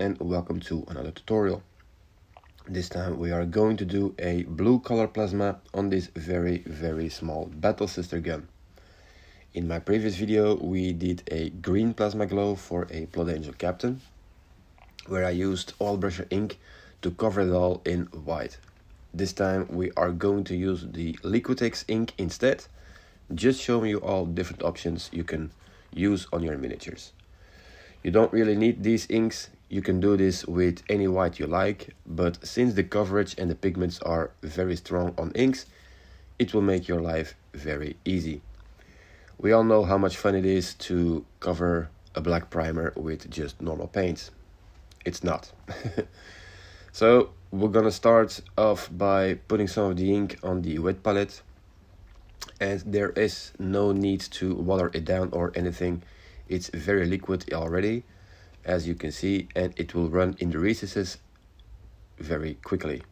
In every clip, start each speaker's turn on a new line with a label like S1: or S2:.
S1: and welcome to another tutorial. This time we are going to do a blue color plasma on this very small battle sister gun. In my previous video we did a green plasma glow for a Blood Angel Captain, where I used oil brusher ink to cover it all in white. This time we are going to use the Liquitex ink instead, just showing you all different options you can use on your miniatures. You don't really need these inks, you can do this with any white you like, but since the coverage and the pigments are very strong on inks, it will make your life very easy. We all know how much fun it is to cover a black primer with just normal paints. It's not. So we're gonna start off by putting some of the ink on the wet palette, and there is no need to water it down or anything. It's very liquid already, as you can see, and it will run in the recesses very quickly,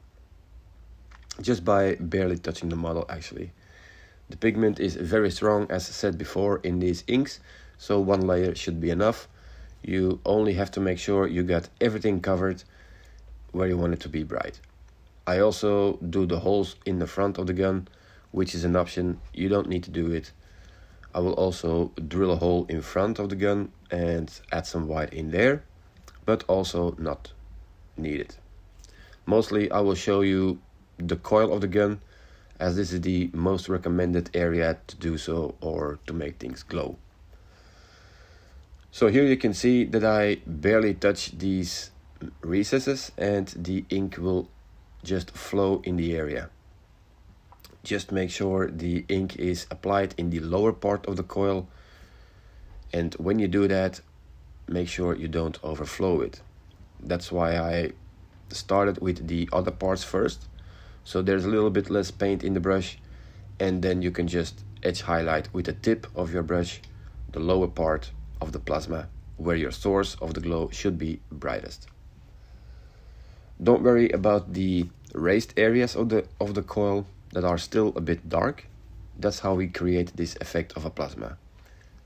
S1: just by barely touching the model actually. The pigment is very strong, as said before, in these inks, so one layer should be enough. You only have to make sure you got everything covered where you want it to be bright. I also do the holes in the front of the gun, which is an option. You don't need to do it. I will also drill a hole in front of the gun and add some white in there, but also not needed. Mostly I will show you the coil of the gun, as this is the most recommended area to do so, or to make things glow. So here you can see that I barely touch these recesses and the ink will just flow in the area. Just make sure the ink is applied in the lower part of the coil, and when you do that, make sure you don't overflow it. That's why I started with the other parts first, so there's a little bit less paint in the brush, and then you can just edge highlight with the tip of your brush the lower part of the plasma, where your source of the glow should be brightest. Don't worry about the raised areas of the coil that are still a bit dark. That's how we create this effect of a plasma.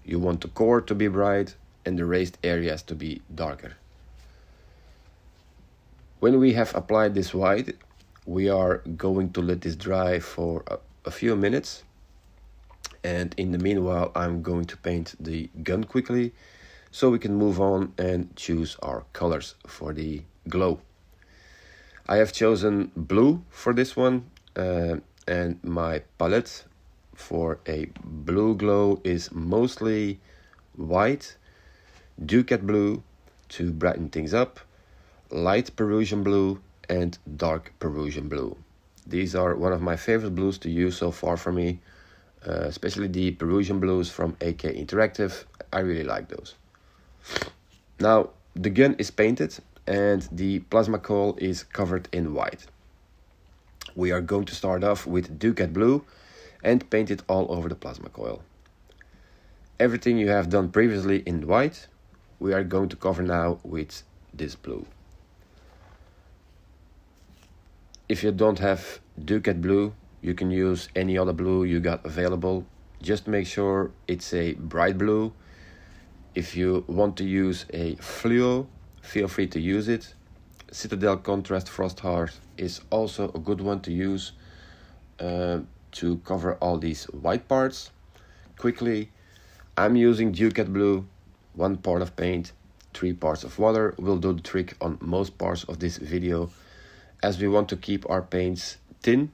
S1: You want the core to be bright and the raised areas to be darker. When we have applied this white, we are going to let this dry for a few minutes, and in the meanwhile I'm going to paint the gun quickly so we can move on and choose our colors for the glow. I have chosen blue for this one, and my palette for a blue glow is mostly white, Ducat blue to brighten things up, light Perussian blue, and dark Perussian blue. These are one of my favorite blues to use so far for me, especially the Perussian blues from AK Interactive. I really like those. Now the gun is painted and the plasma coil is covered in white. We are going to start off with Ducat blue and paint it all over the plasma coil. Everything you have done previously in white, we are going to cover now with this blue. If you don't have Ducat blue, you can use any other blue you got available. Just make sure it's a bright blue. If you want to use a Fluo, feel free to use it. Citadel Contrast Frost Heart is also a good one to use to cover all these white parts quickly. I'm using Ducat blue, 1 part of paint, 3 parts of water will do the trick on most parts of this video, as we want to keep our paints thin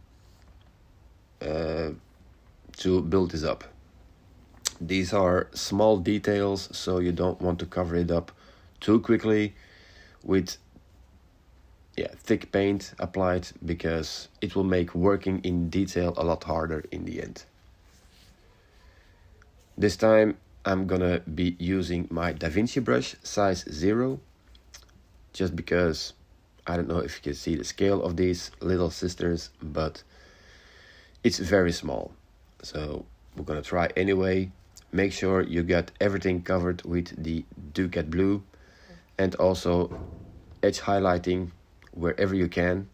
S1: to build this up. These are small details, so you don't want to cover it up too quickly with thick paint applied, because it will make working in detail a lot harder in the end. This time I'm gonna be using my Da Vinci brush size 0, just because I don't know if you can see the scale of these little sisters, but it's very small. So we're gonna try anyway. Make sure you got everything covered with the Ducat blue, and also edge highlighting wherever you can.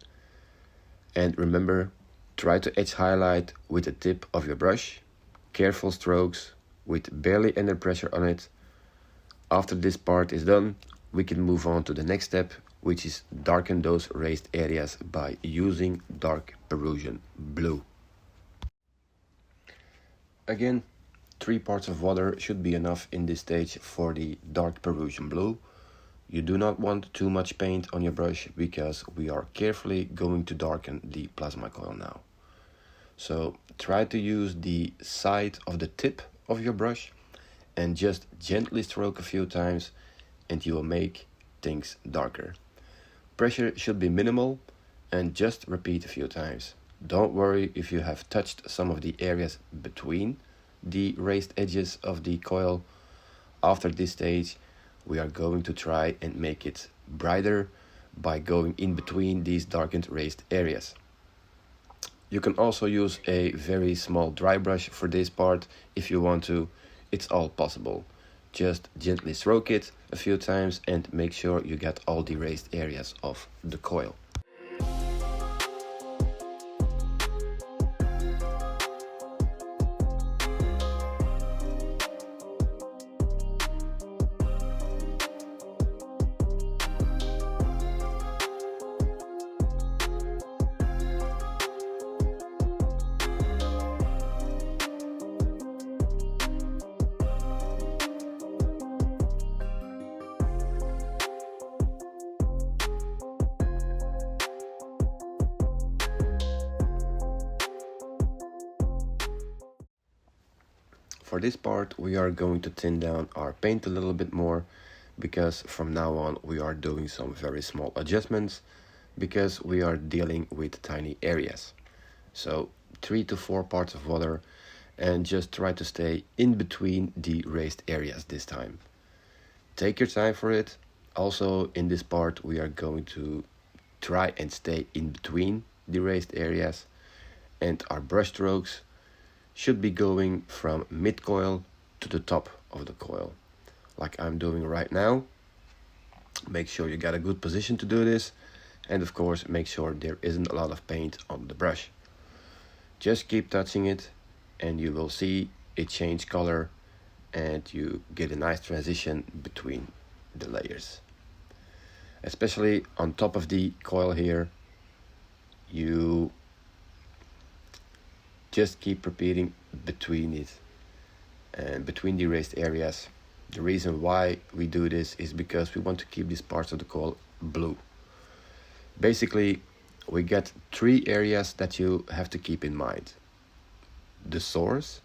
S1: And remember, try to edge highlight with the tip of your brush, careful strokes with barely any pressure on it. After this part is done, we can move on to the next step, which is darken those raised areas by using dark Perussian blue. Again, 3 parts of water should be enough in this stage for the dark Perussian blue. You do not want too much paint on your brush because we are carefully going to darken the plasma coil now. So try to use the side of the tip of your brush and just gently stroke a few times and you will make things darker. Pressure should be minimal and just repeat a few times. Don't worry if you have touched some of the areas between the raised edges of the coil. After this stage, we are going to try and make it brighter by going in between these darkened raised areas. You can also use a very small dry brush for this part if you want to. It's all possible. Just gently stroke it a few times and make sure you get all the raised areas of the coil. For this part, we are going to thin down our paint a little bit more because from now on we are doing some very small adjustments because we are dealing with tiny areas. So 3 to 4 parts of water and just try to stay in between the raised areas this time. Take your time for it. Also in this part we are going to try and stay in between the raised areas, and our brush strokes should be going from mid coil to the top of the coil, like I'm doing right now. Make sure you get a good position to do this, and of course make sure there isn't a lot of paint on the brush. Just keep touching it and you will see it change color and you get a nice transition between the layers. Especially on top of the coil here, you just keep repeating between it and between the raised areas. The reason why we do this is because we want to keep these parts of the coil blue. Basically, we get 3 areas that you have to keep in mind. The source,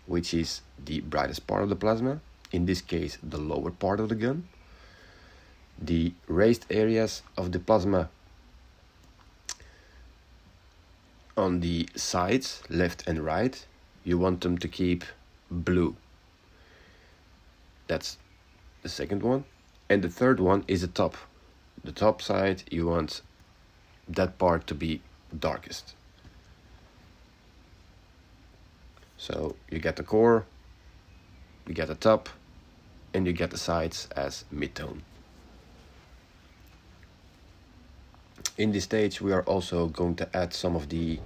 S1: which is the brightest part of the plasma, in this case the lower part of the gun. The raised areas of the plasma on the sides, left and right, you want them to keep blue. That's the second one. And the third one is the top. The top side, you want that part to be darkest. So you get the core, you get the top, and you get the sides as mid-tone. In this stage we are also going to add some of the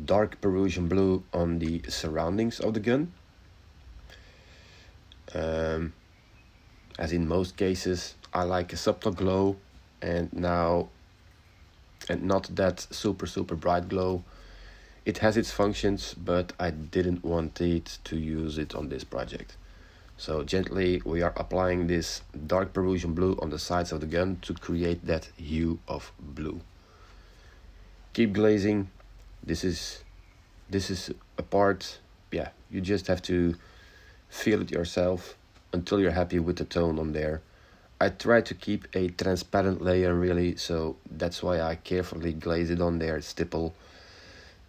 S1: dark Perussian blue on the surroundings of the gun. As in most cases, I like a subtle glow and not that super bright glow. It has its functions, but I didn't want it to use it on this project. So gently we are applying this dark Perussian blue on the sides of the gun to create that hue of blue. Keep glazing. This is a part, yeah, you just have to feel it yourself until you're happy with the tone on there. I try to keep a transparent layer really, so that's why I carefully glaze it on there, stipple,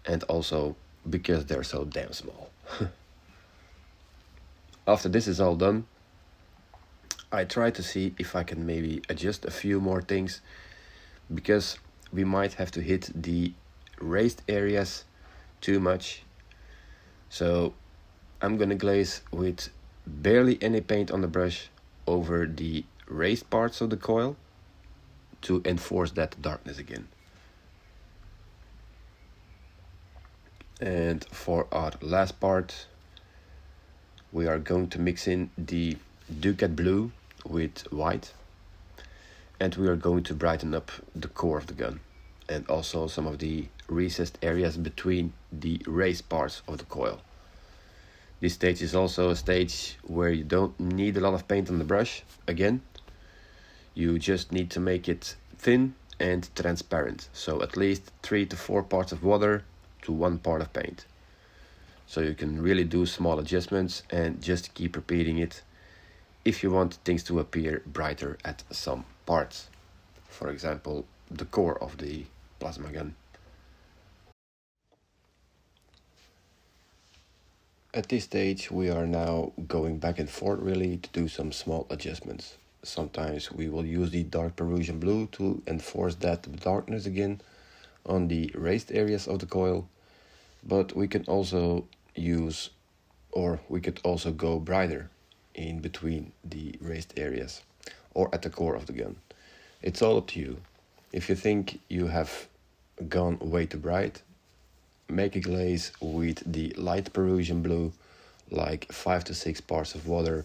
S1: and also because they're so damn small. After this is all done, I try to see if I can maybe adjust a few more things, because we might have to hit the raised areas too much. So I'm gonna glaze with barely any paint on the brush over the raised parts of the coil to enforce that darkness again. And for our last part, we are going to mix in the Ducat Blue with white, and we are going to brighten up the core of the gun and also some of the recessed areas between the raised parts of the coil. This stage is also a stage where you don't need a lot of paint on the brush. Again, you just need to make it thin and transparent, so at least 3 to 4 parts of water to 1 part of paint. So you can really do small adjustments and just keep repeating it if you want things to appear brighter at some parts. For example, the core of the plasma gun. At this stage we are now going back and forth really to do some small adjustments. Sometimes we will use the dark Perussian blue to enforce that darkness again on the raised areas of the coil, but we can also use, or we could also go brighter in between the raised areas or at the core of the gun. It's all up to you. If you think you have gone way too bright, make a glaze with the light Perussian blue, like 5 to 6 parts of water,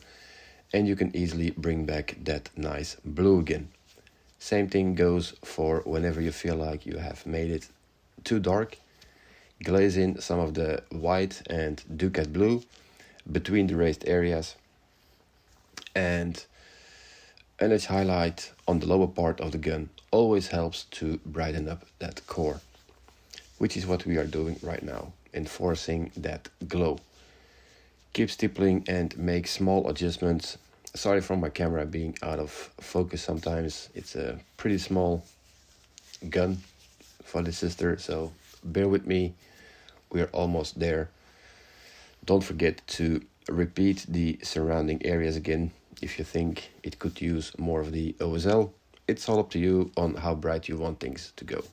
S1: and you can easily bring back that nice blue again. Same thing goes for whenever you feel like you have made it too dark. Glaze in some of the white and Ducat blue between the raised areas, and an edge highlight on the lower part of the gun always helps to brighten up that core, which is what we are doing right now, enforcing that glow. Keep stippling and make small adjustments. Sorry for my camera being out of focus sometimes. It's a pretty small gun for the sister, so bear with me. We are almost there. Don't forget to repeat the surrounding areas again if you think it could use more of the OSL. It's all up to you on how bright you want things to go.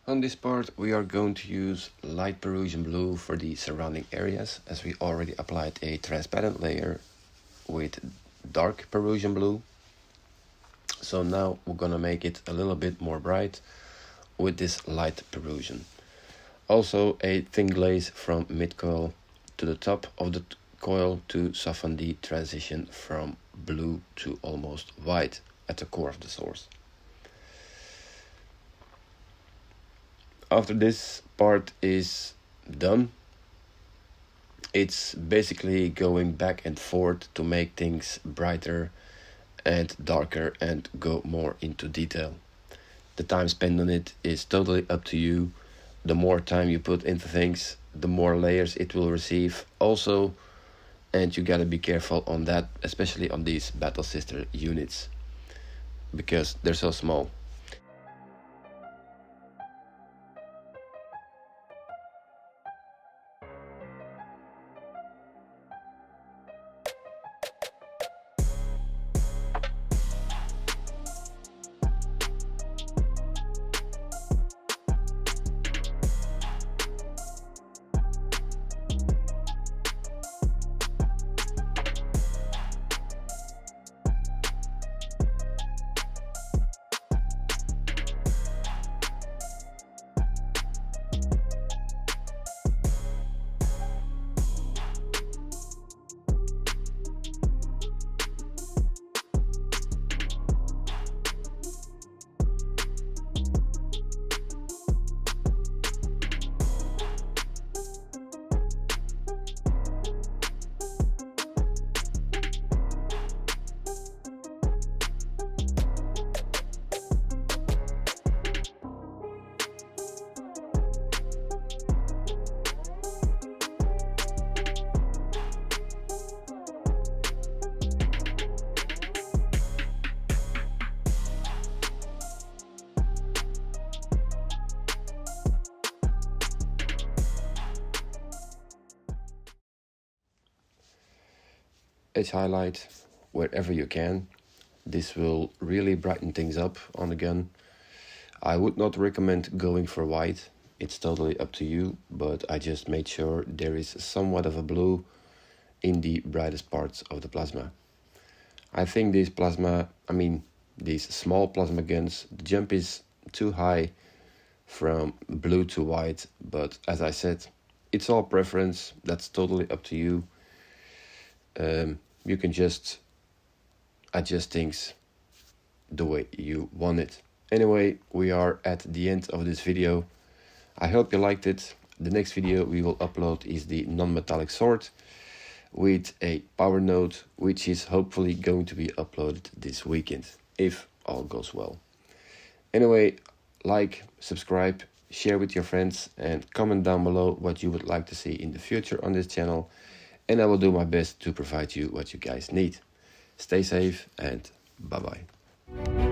S1: On this part we are going to use light Perussian blue for the surrounding areas, as we already applied a transparent layer with dark Perussian blue. So now we're gonna make it a little bit more bright with this light Perussian. Also a thin glaze from mid coil to the top of the coil to soften the transition from blue to almost white at the core of the source. After this part is done, It's basically going back and forth to make things brighter and darker and go more into detail. The time spent on it is totally up to you. The more time you put into things, the more layers it will receive also, and you gotta be careful on that, especially on these Battle Sister units, because they're so small. Edge highlight wherever you can. This will really brighten things up on the gun. I would not recommend going for white. It's totally up to you, but I just made sure there is somewhat of a blue in the brightest parts of the plasma. I think these small plasma guns, the jump is too high from blue to white, but as I said, it's all preference. That's totally up to you. You can just adjust things the way you want it. Anyway, we are at the end of this video. I hope you liked it. The next video we will upload is the non-metallic sword with a power node, which is hopefully going to be uploaded this weekend, if all goes well. Anyway, like, subscribe, share with your friends, and comment down below what you would like to see in the future on this channel, and I will do my best to provide you what you guys need. Stay safe and bye-bye.